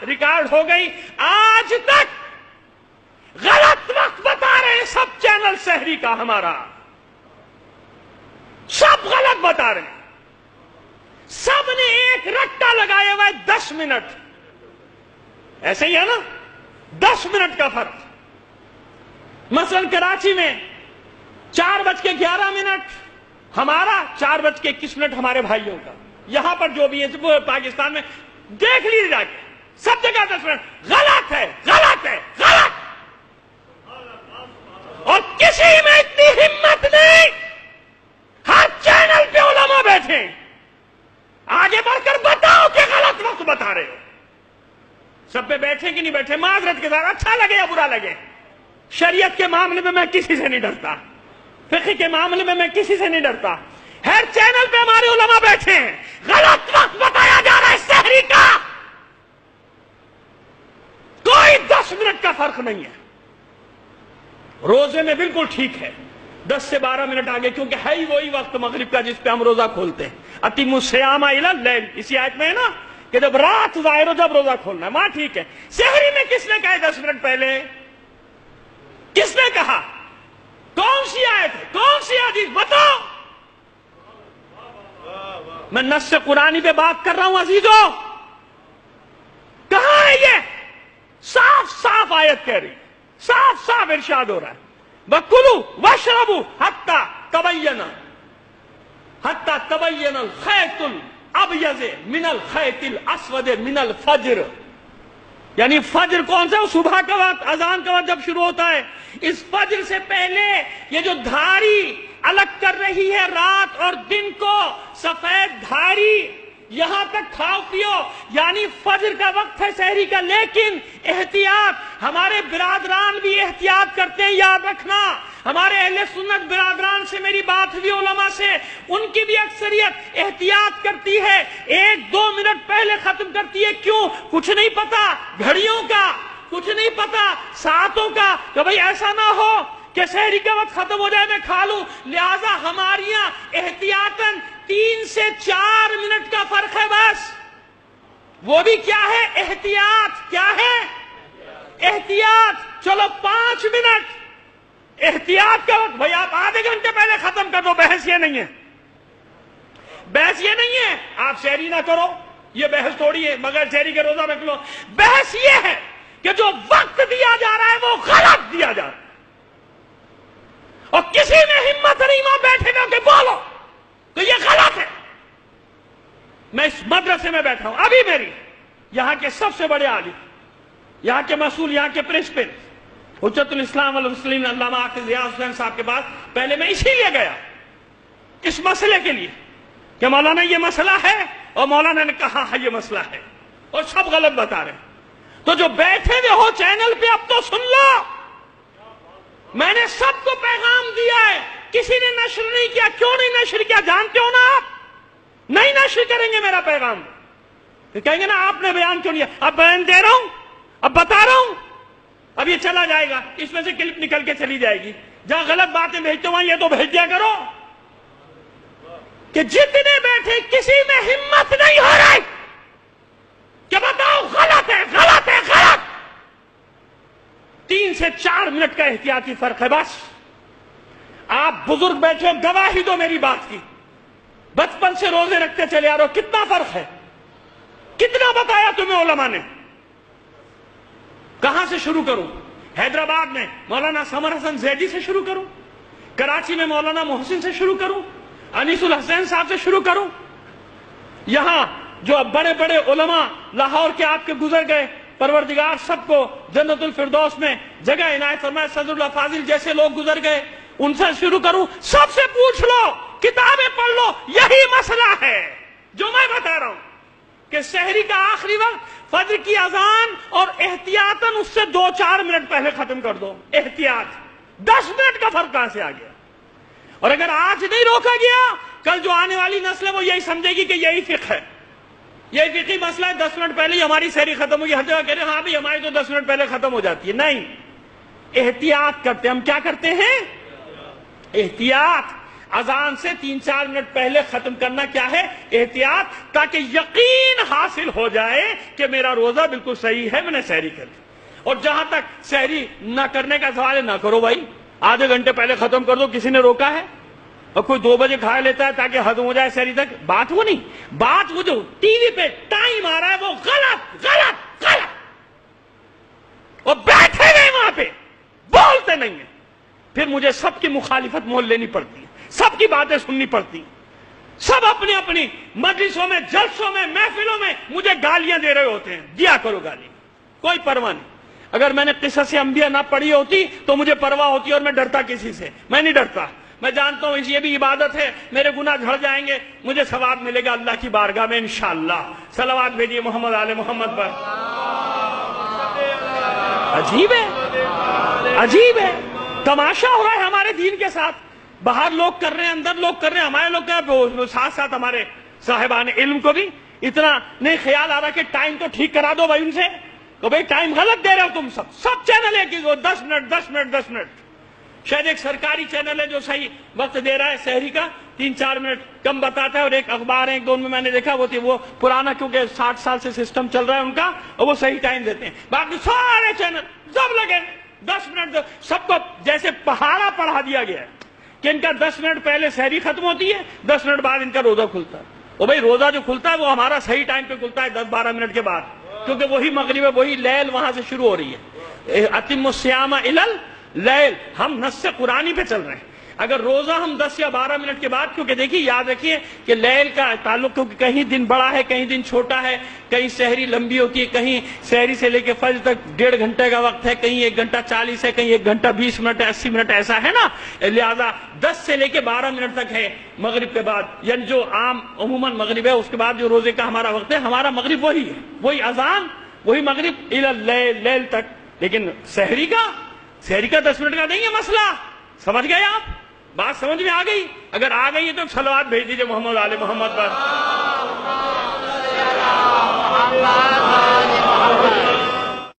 Record ہو گئی. آج تک غلط وقت بتا رہے ہیں سب چینل سحری کا ہمارا, سب غلط بتا رہے ہیں. سب نے ایک رٹا لگایا ہوا ہے 10 منٹ. ایسے ہی ہے نا, 10 منٹ کا فرق. مثلا کراچی میں 4:11 ہمارا, 4:21 ہمارے بھائیوں کا. یہاں پر جو بھی ہے وہ پاکستان میں دیکھ لیجیے جا کے, سب جگہ 10 منٹ. غلط ہے, غلط ہے, غلط. اور کسی میں اتنی ہمت نہیں. ہر چینل پہ علماء بیٹھے, آگے بڑھ کر بتاؤ کہ غلط وقت بتا رہے ہو. سب پہ بیٹھے کہ نہیں بیٹھے, معذرت کے ساتھ, اچھا لگے یا برا لگے. شریعت کے معاملے میں میں کسی سے نہیں ڈرتا, فقہ کے معاملے میں میں کسی سے نہیں ڈرتا. ہر چینل پہ ہمارے علماء بیٹھے ہیں, غلط وقت بتایا جا رہا ہے سحری کا. کوئی 10 منٹ کا فرق نہیں ہے. روزے میں بالکل ٹھیک ہے 10 سے 12 منٹ آگے, کیونکہ ہے ہی وہی وقت مغرب کا جس پہ ہم روزہ کھولتے ہیں. اتیموا الصیام الی اللیل, اسی آیت میں ہے نا کہ جب رات ظاہر ہو جب روزہ کھولنا ہے, وہاں ٹھیک ہے. سحری میں کس نے کہا 10 منٹ پہلے؟ کس نے کہا؟ کون سی آیت ہے, کون سی حدیث بتاؤ. میں نص قرآنی پہ بات کر رہا ہوں عزیزو. کہاں ہے یہ؟ صاف صاف آیت کہہ رہی, صاف صاف ارشاد ہو رہا ہے, وَكُلُوا وَاشْرَبُوا حَتَّى تَبَيَّنَ الْخَيْطُ الْأَبْيَضُ مِنَ الْخَيْطِ الْأَسْوَدِ مِنَ الْفَجْرِ. یعنی فجر کون سا؟ صبح کا وقت, اذان کا وقت جب شروع ہوتا ہے. اس فجر سے پہلے یہ جو دھاری الگ کر رہی ہے رات اور دن کو, سفید دھاری, یہاں تک کھاؤ پیو, یعنی فجر کا وقت ہے سحری کا. لیکن احتیاط, ہمارے برادران بھی احتیاط کرتے ہیں, یاد رکھنا. ہمارے اہل سنت برادران سے میری بات ہوئی, علماء سے, ان کی بھی اکثریت احتیاط کرتی ہے, 1-2 منٹ پہلے ختم کرتی ہے. کیوں؟ کچھ نہیں پتا گھڑیوں کا, کچھ نہیں پتا ساعتوں کا, کہ بھئی ایسا نہ ہو کہ سحری کا وقت ختم ہو جائے میں کھا لوں. لہذا ہماری یہاں احتیاطاً 3 سے 4 منٹ کا فرق ہے بس. وہ بھی کیا ہے؟ احتیاط. کیا ہے؟ احتیاط. چلو 5 منٹ احتیاط کا وقت. بھئی آپ آدھے گھنٹے پہلے ختم کر دو, بحث یہ نہیں ہے, بحث یہ نہیں ہے. آپ سحری نہ کرو, یہ بحث تھوڑی ہے, مگر سحری کے روزہ رکھ لو. بحث یہ ہے کہ جو وقت دیا جا رہا ہے وہ غلط دیا جا رہا ہے, اور کسی میں ہمت نہیں وہاں بیٹھے گا کہ بولو تو یہ غلط ہے. میں اس مدرسے میں بیٹھا ہوں, ابھی میری یہاں کے سب سے بڑے عالم, یہاں کے مسئول, یہاں کے پرنسپل حجت الاسلام والمسلمین علامہ حافظ ریاض حسین صاحب کے پاس پہلے میں اسی لیے گیا, اس مسئلے کے لیے کہ مولانا یہ مسئلہ ہے, اور مولانا نے کہا ہے یہ مسئلہ ہے, اور سب غلط بتا رہے ہیں. تو جو بیٹھے ہوئے ہو چینل پہ اب تو سن لو, میں نے سب کو پیغام دیا ہے, کسی نے نشر نہیں کیا. کیوں نہیں نشر کیا جانتے ہو نا آپ؟ نہیں نشر کریں گے میرا پیغام, کہیں گے نا آپ نے بیان کیوں نہیں. اب بیان دے رہا ہوں, اب بتا رہا ہوں, اب یہ چلا جائے گا, اس میں سے کلپ نکل کے چلی جائے گی. جہاں غلط باتیں بھیجتے ہوں یہ تو بھیج دیا کرو, کہ جتنے بیٹھے کسی میں ہمت نہیں ہو رہی کہ بتاؤ غلط ہے, غلط ہے, غلط. 3 سے 4 منٹ کا احتیاطی فرق ہے بس. آپ بزرگ بیٹھے ہو, گواہی دو میری بات کی, بچپن سے روزے رکھتے چلے آ رہے ہو, کتنا فرق ہے, کتنا بتایا تمہیں علماء نے. کہاں سے شروع کروں؟ حیدرآباد میں مولانا سمر حسن زیدی سے شروع کروں, کراچی میں مولانا محسن سے شروع کروں, انیس الحسین صاحب سے شروع کروں, یہاں جو بڑے بڑے علماء لاہور کے آپ کے گزر گئے, پروردگار سب کو جنت الفردوس میں جگہ عنایت فرمائے, صدر اللہ فاضل جیسے لوگ گزر گئے, ان سے شروع کروں. سب سے پوچھ لو, کتابیں پڑھ لو, یہی مسئلہ ہے جو میں بتا رہا ہوں, کہ سحری کا آخری وقت فجر کی اذان, اور احتیاطاً اس سے 2-4 منٹ پہلے ختم کر دو. احتیاط. 10 منٹ کا فرق کہاں سے آ گیا؟ اور اگر آج نہیں روکا گیا, کل جو آنے والی نسل ہے وہ یہی سمجھے گی کہ یہی فقہ ہے, یہی فقہی مسئلہ ہے. 10 منٹ پہلے ہی ہماری سحری ختم ہوگی, ہر جگہ کہہ رہے ہیں ہاں بھی ہماری تو 10 منٹ پہلے ختم ہو جاتی ہے. نہیں, احتیاط کرتے. ہم کیا کرتے ہیں؟ احتیاط. اذان سے 3-4 منٹ پہلے ختم کرنا کیا ہے؟ احتیاط، تاکہ یقین حاصل ہو جائے کہ میرا روزہ بالکل صحیح ہے، میں نے سحری کر لی۔ اور جہاں تک سحری نہ کرنے کا سوال ہے، نہ کرو بھائی، آدھے گھنٹے پہلے ختم کر دو، کسی نے روکا ہے؟ اور کوئی 2 بجے کھا لیتا ہے تاکہ ختم ہو جائے سحری تک، بات وہ نہیں، بات وہ جو ٹی وی پہ ٹائم آ رہا ہے وہ غلط غلط غلط، اور بیٹھے گئے وہاں پہ بولتے نہیں ہیں، پھر مجھے سب کی مخالفت مول لینی پڑتی ہے، سب کی باتیں سننی پڑتی ہیں، سب اپنی اپنی مجلسوں میں، جلسوں میں، محفلوں میں مجھے گالیاں دے رہے ہوتے ہیں، دیا کرو گالی، کوئی پرواہ نہیں۔ اگر میں نے قصص انبیاء نہ پڑھی ہوتی تو مجھے پرواہ ہوتی اور میں ڈرتا کسی سے، میں نہیں ڈرتا، میں جانتا ہوں یہ بھی عبادت ہے، میرے گناہ جھڑ جائیں گے، مجھے ثواب ملے گا اللہ کی بارگاہ میں انشاءاللہ۔ صلوات بھیجیے محمد آل محمد پر۔ عجیب ہے، عجیب ہے، تماشا ہو رہا ہے ہمارے دین کے ساتھ، باہر لوگ کر رہے ہیں، اندر لوگ کر رہے ہیں، ہمارے لوگ کر رہے ہیں، ساتھ ساتھ ہمارے صاحبان علم کو بھی اتنا نہیں خیال آ رہا کہ ٹائم تو ٹھیک کرا دو بھائی ان سے، کہ بھائی ٹائم غلط دے رہے ہو تم سب چینل ہے کہ 10 منٹ 10 منٹ 10 منٹ، شاید ایک سرکاری چینل ہے جو صحیح وقت دے رہا ہے سحری کا، 3-4 منٹ کم بتاتا ہے، اور ایک اخبار ہے، ایک دو میں نے دیکھا وہ پرانا، کیونکہ 60 سال سے سسٹم چل رہا ہے ان کا، اور وہ صحیح ٹائم دیتے ہیں، باقی سارے چینل سب لگے 10 منٹ، سب کو جیسے پہاڑا پڑھا دیا گیا ہے کہ ان کا 10 منٹ پہلے سحری ختم ہوتی ہے، 10 منٹ بعد ان کا روزہ کھلتا ہے، اور بھائی روزہ جو کھلتا ہے وہ ہمارا صحیح ٹائم پہ کھلتا ہے 10-12 منٹ کے بعد، کیونکہ وہی مغرب ہے، وہی لیل وہاں سے شروع ہو رہی ہے، اتم الصیام الی اللیل، ہم نص قرآنی پہ چل رہے ہیں۔ اگر روزہ ہم 10 یا 12 منٹ کے بعد، کیونکہ دیکھیے یاد رکھیے کہ لیل کا تعلق، کیونکہ کہیں دن بڑا ہے، کہیں دن چھوٹا ہے، کہیں سحری لمبی ہوتی ہے، کہیں سحری سے لے کے فجر تک 1.5 گھنٹے کا وقت ہے، کہیں 1 گھنٹہ 40 ہے، کہیں 1 گھنٹہ 20 منٹ ہے، 80 منٹ ایسا ہے نا، لہذا 10 سے لے کے 12 منٹ تک ہے مغرب کے بعد، یعنی جو عام عموماً مغرب ہے، اس کے بعد جو روزے کا ہمارا وقت ہے، ہمارا مغرب وہی ہے، وہی اذان، وہی مغرب الی اللیل، لیل تک۔ لیکن سحری کا 10 منٹ کا نہیں ہے مسئلہ، سمجھ گئے آپ؟ بات سمجھ میں آ گئی؟ اگر آ گئی ہے تو صلوات بھیج دیجئے محمد آل محمد پر۔